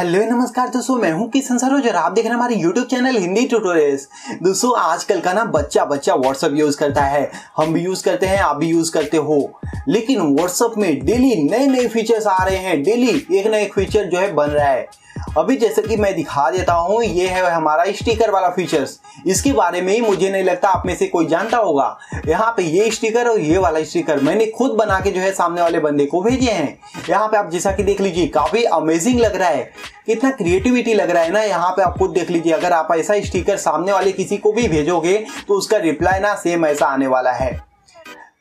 Hello नमस्कार दोस्तों, मैं हूं किशन सरोज और आप देख रहे हैं हमारे YouTube चैनल हिंदी ट्यूटोरियल्स। दोस्तों आजकल का ना बच्चा व्हाट्सएप यूज करता है, हम भी यूज करते हैं, आप भी यूज करते हो। लेकिन व्हाट्सएप में डेली नए नए फीचर्स आ रहे हैं, डेली एक ना एक फीचर जो है बन रहा है। अभी जैसे कि मैं दिखा देता हूं, ये है हमारा स्टिकर वाला फीचर्स। इसके बारे में ही मुझे नहीं लगता आप में से कोई जानता होगा। यहाँ पे ये स्टिकर और ये वाला स्टिकर मैंने खुद बना के जो है सामने वाले बंदे को भेजे हैं। यहाँ पे आप जैसा कि देख लीजिए, काफी अमेजिंग लग रहा है, कितना क्रिएटिविटी लग रहा है ना। यहाँ पे आप खुद देख लीजिए, अगर आप ऐसा स्टिकर सामने वाले किसी को भी भेजोगे तो उसका रिप्लाई ना सेम ऐसा आने वाला है।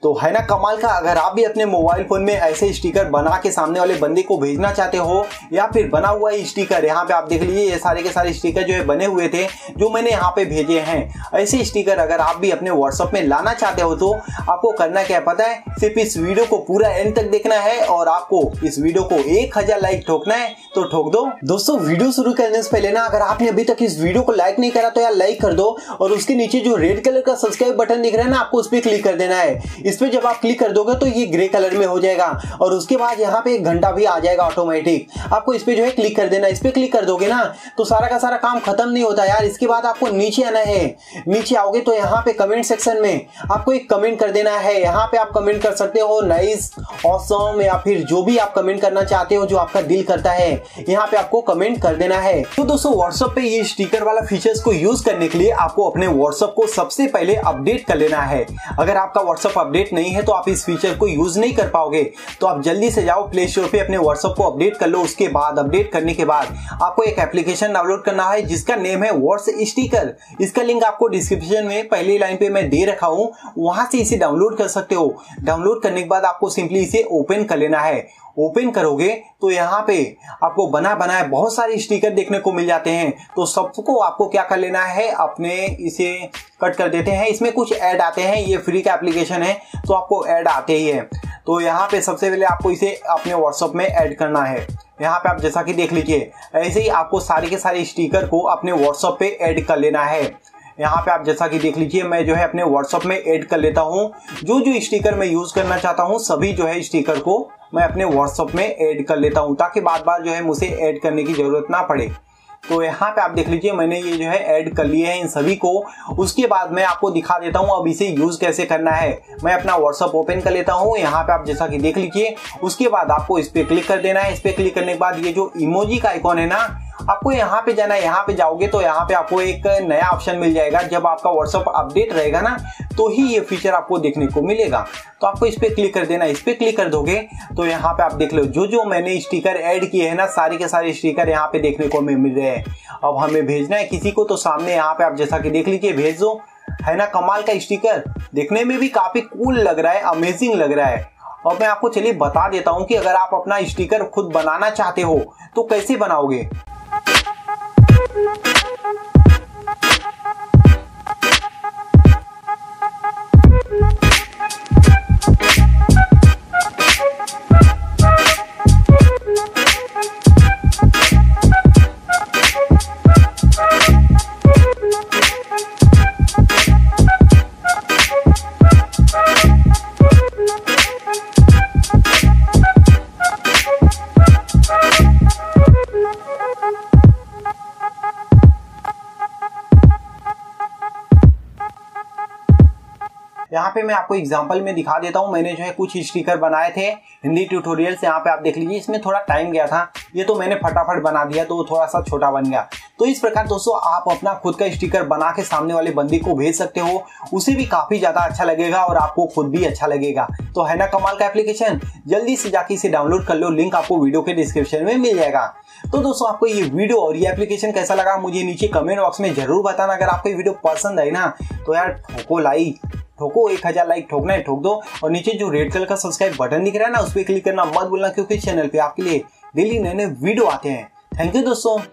तो है ना कमाल का। अगर आप भी अपने मोबाइल फोन में ऐसे स्टिकर बना के सामने वाले बंदे को भेजना चाहते हो, या फिर बना हुआ स्टिकर, यहाँ पे आप देख लीजिए ये सारे के सारे स्टिकर जो है बने हुए थे जो मैंने यहाँ पे भेजे हैं। ऐसे स्टिकर अगर आप भी अपने व्हाट्सएप में लाना चाहते हो तो आपको करना क्या पता है, सिर्फ इस वीडियो को पूरा एंड तक देखना है और आपको इस वीडियो को 1000 लाइक ठोकना है तो ठोक दो। दोस्तों वीडियो शुरू करने से पहले ना, अगर आपने अभी तक इस वीडियो को लाइक नहीं करा तो यार लाइक कर दो, और उसके नीचे जो रेड कलर का सब्सक्राइब बटन दिख रहा है ना, आपको उस पर क्लिक कर देना है। इस पे जब आप क्लिक कर दोगे तो ये ग्रे कलर में हो जाएगा, और उसके बाद यहाँ पे एक घंटा भी आ जाएगा ऑटोमेटिक। आपको इस पे जो है क्लिक कर देना। इस पे क्लिक कर दोगे ना तो सारा का सारा काम खत्म नहीं होता यार। इसके बाद आपको नीचे आना है। नीचे आओगे तो यहाँ पे कमेंट सेक्शन में आपको एक कमेंट कर देना है। यहाँ पे आप कमेंट कर सकते हो नाइस, ऑसम, या फिर जो भी आप कमेंट करना चाहते हो, जो आपका दिल करता है, यहाँ पे आपको कमेंट कर देना है। तो दोस्तों व्हाट्सएप पे ये स्टिकर वाला फीचर्स को यूज करने के लिए आपको अपने व्हाट्सएप को सबसे पहले अपडेट कर लेना है। अगर आपका व्हाट्सएप अपडेट नहीं है तो आप इस फीचर को यूज नहीं कर पाओगे। तो आप जल्दी से जाओ प्ले स्टोर पे, अपने व्हाट्सएप को अपडेट कर लो। उसके बाद अपडेट करने के बाद आपको एक एप्लीकेशन डाउनलोड करना है जिसका नेम है व्हाट्सएप स्टिकर। इसका लिंक आपको डिस्क्रिप्शन में पहली लाइन पे मैं दे रखा हूं, वहां से इसे डाउनलोड कर सकते हो। डाउनलोड करने के बाद आपको सिंपली इसे ओपन कर लेना है। ओपन करोगे तो यहाँ पे आपको बना बनाए बहुत सारे स्टिकर देखने को मिल जाते हैं। तो सबको आपको क्या कर लेना है, अपने इसे कट कर देते हैं। इसमें कुछ ऐड आते हैं, ये फ्री का एप्लीकेशन है तो आपको ऐड आते ही है। तो यहाँ पे सबसे पहले आपको इसे अपने व्हाट्सएप में ऐड करना है। यहाँ पे आप जैसा कि देख लीजिए, ऐसे ही आपको सारे के सारे स्टिकर को अपने व्हाट्सएप पे ऐड कर लेना है। यहाँ पे आप जैसा कि देख लीजिए, मैं जो है अपने व्हाट्सएप में ऐड कर लेता हूँ। जो जो स्टिकर मैं यूज करना चाहता हूँ सभी जो है स्टिकर को मैं अपने व्हाट्सएप में ऐड कर लेता हूँ, ताकि बार बार जो है मुझे ऐड करने की जरूरत ना पड़े। तो यहाँ पे आप देख लीजिए, मैंने ये जो है ऐड कर लिए हैं इन सभी को। उसके बाद मैं आपको दिखा देता हूँ अब इसे यूज कैसे करना है। मैं अपना व्हाट्सएप ओपन कर लेता हूँ। यहाँ पे आप जैसा कि देख लीजिए, उसके बाद आपको इस पे क्लिक कर देना है। इस पे क्लिक करने के बाद ये जो इमोजी का आइकॉन है ना, आपको यहाँ पे जाना है। यहाँ पे जाओगे तो यहाँ पे आपको एक नया ऑप्शन मिल जाएगा। जब आपका व्हाट्सएप अपडेट रहेगा ना तो ही ये फीचर आपको देखने को मिलेगा। तो आपको इस पे क्लिक कर देना। इस पे क्लिक कर दोगे तो यहाँ पे आप देख लो, जो जो मैंने स्टिकर ऐड किए हैं ना, सारे के सारे स्टिकर यहाँ पे देखने को मिल रहे हैं। अब हमें भेजना है किसी को, तो सामने यहाँ पे आप जैसा कि देख लीजिए भेज दो। है ना कमाल का स्टिकर, देखने में भी काफी कूल लग रहा है, अमेजिंग लग रहा है। और मैं आपको चलिए बता देता हूँ कि अगर आप अपना स्टिकर खुद बनाना चाहते हो तो कैसे बनाओगे। यहाँ पे मैं आपको एग्जांपल में दिखा देता हूँ। मैंने जो है कुछ स्टिकर बनाए थे हिंदी ट्यूटोरियल्स। यहाँ पे आप देख लीजिए, इसमें थोड़ा टाइम गया था, ये तो मैंने फटाफट बना दिया तो थोड़ा सा छोटा बन गया। तो इस प्रकार दोस्तों आप अपना खुद का स्टिकर बना के सामने वाले बंदे को भेज सकते हो, उसे भी काफी ज्यादा अच्छा लगेगा और आपको खुद भी अच्छा लगेगा। तो है ना कमाल का एप्लीकेशन, जल्दी से जाके इसे डाउनलोड कर लो। लिंक आपको वीडियो के डिस्क्रिप्शन में मिल जाएगा। तो दोस्तों आपको ये वीडियो और ये एप्लीकेशन कैसा लगा मुझे नीचे कमेंट बॉक्स में जरूर बताना। अगर आपको ये वीडियो पसंद आई ना तो यार ठोको लाइक, ठोको 1000 लाइक ठोकना है ठोक दो। और नीचे जो रेड कलर का सब्सक्राइब बटन दिख रहा है ना, उस पर क्लिक करना मत भूलना, क्योंकि चैनल पे आपके लिए डेली नए नए वीडियो आते हैं। थैंक यू दोस्तों।